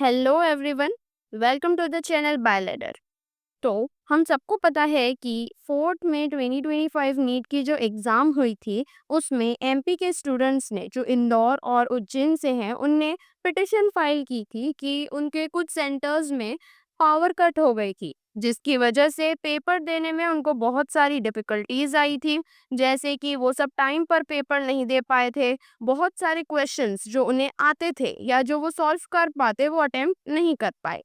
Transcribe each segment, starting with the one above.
Hello everyone, welcome to the channel बायलेडर। तो हम सबको पता है कि 4 मई 2025 नीट की जो एग्ज़ाम हुई थी, उसमें एमपी के स्टूडेंट्स ने जो इंदौर और उज्जैन से हैं, उनने पिटिशन फाइल की थी कि उनके कुछ सेंटर्स में पावर कट हो गई थी, जिसकी वजह से पेपर देने में उनको बहुत सारी डिफ़िकल्टीज़ आई थी। जैसे कि वो सब टाइम पर पेपर नहीं दे पाए थे, बहुत सारे क्वेश्चंस जो उन्हें आते थे या जो वो सॉल्व कर पाते, वो अटेम्प्ट नहीं कर पाए।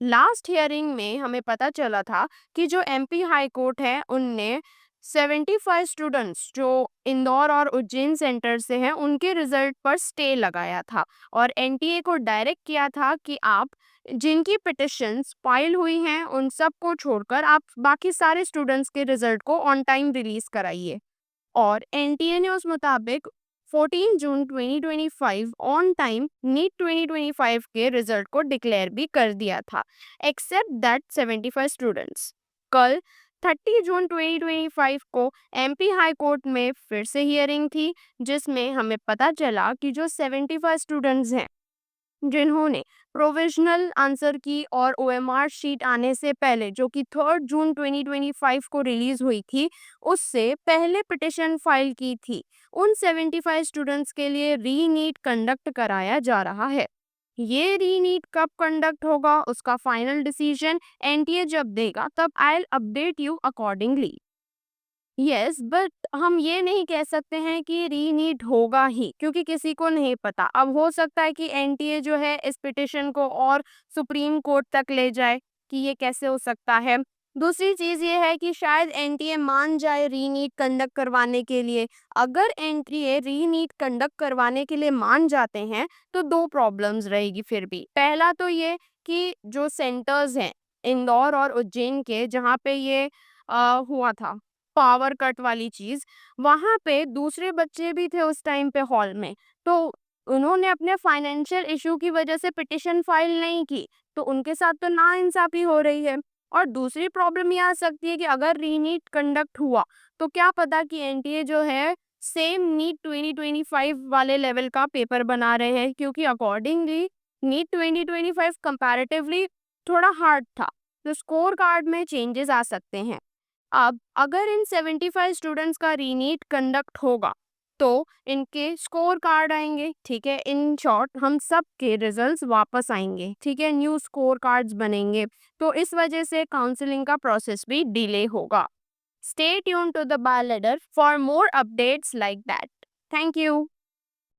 लास्ट हियरिंग में हमें पता चला था कि जो एमपी हाई कोर्ट है उनने 75 स्टूडेंट्स जो इंदौर और उज्जैन सेंटर से हैं उनके रिजल्ट पर स्टे लगाया था और एनटीए को डायरेक्ट किया था कि आप जिनकी पिटिशंस फाइल हुई हैं उन सब को छोड़कर आप बाकी सारे स्टूडेंट्स के रिजल्ट को ऑन टाइम रिलीज कराइए। और एनटीए ने उस मुताबिक 14 जून 2025 ऑन टाइम नीट 2025 के रिजल्ट को डिक्लेयर भी कर दिया था, एक्सेप्ट दैट 75 स्टूडेंट्स। कल 30 जून 2025 को एमपी हाई कोर्ट में फिर से हियरिंग थी, जिसमें हमें पता चला कि जो 75 स्टूडेंट्स हैं जिन्होंने प्रोविजनल आंसर की और ओएमआर शीट आने से पहले जो कि 3 जून 2025 को रिलीज हुई थी, उससे पहले पिटिशन फाइल की थी, उन 75 स्टूडेंट्स के लिए रीनीट कंडक्ट कराया जा रहा है। ये रीनीट कब कंडक्ट होगा उसका फाइनल डिसीजन एनटीए जब देगा तब I will update you accordingly. Yes, but हम ये नहीं कह सकते हैं कि रीनीट होगा ही, क्योंकि किसी को नहीं पता। अब हो सकता है कि एनटीए जो है इस पिटिशन को और सुप्रीम कोर्ट तक ले जाए कि ये कैसे हो सकता है। दूसरी चीज़ ये है कि शायद एनटीए मान जाए रीनीट कंडक्ट करवाने के लिए। अगर एनटीए रीनीट कंडक्ट करवाने के लिए मान जाते हैं तो दो प्रॉब्लम्स रहेगी फिर भी। पहला तो ये कि जो सेंटर्स हैं इंदौर और उज्जैन के, जहाँ पे ये हुआ था पावर कट वाली चीज़, वहाँ पे दूसरे बच्चे भी थे उस टाइम पे हॉल में, तो उन्होंने अपने फाइनेंशियल इश्यू की वजह से पिटिशन फाइल नहीं की, तो उनके साथ तो नाइंसाफ़ी हो रही है। और दूसरी प्रॉब्लम ये आ सकती है कि अगर रीनीट कंडक्ट हुआ, तो क्या पता कि एनटीए जो है सेम नीट 2025 वाले लेवल का पेपर बना रहे हैं, क्योंकि अकॉर्डिंगली नीट 2025 कंपैरेटिवली थोड़ा हार्ड था, तो स्कोर कार्ड में चेंजेस आ सकते हैं। अब अगर इन 75 स्टूडेंट्स का रीनीट कंडक्ट होगा तो इनके स्कोर कार्ड आएंगे, ठीक है। इन शॉर्ट हम सब के रिजल्ट्स वापस आएंगे, ठीक है, न्यू स्कोर कार्ड्स बनेंगे। तो इस वजह से काउंसलिंग का प्रोसेस भी डिले होगा। स्टे ट्यून टू द बायलेडर for more updates like that. Thank you.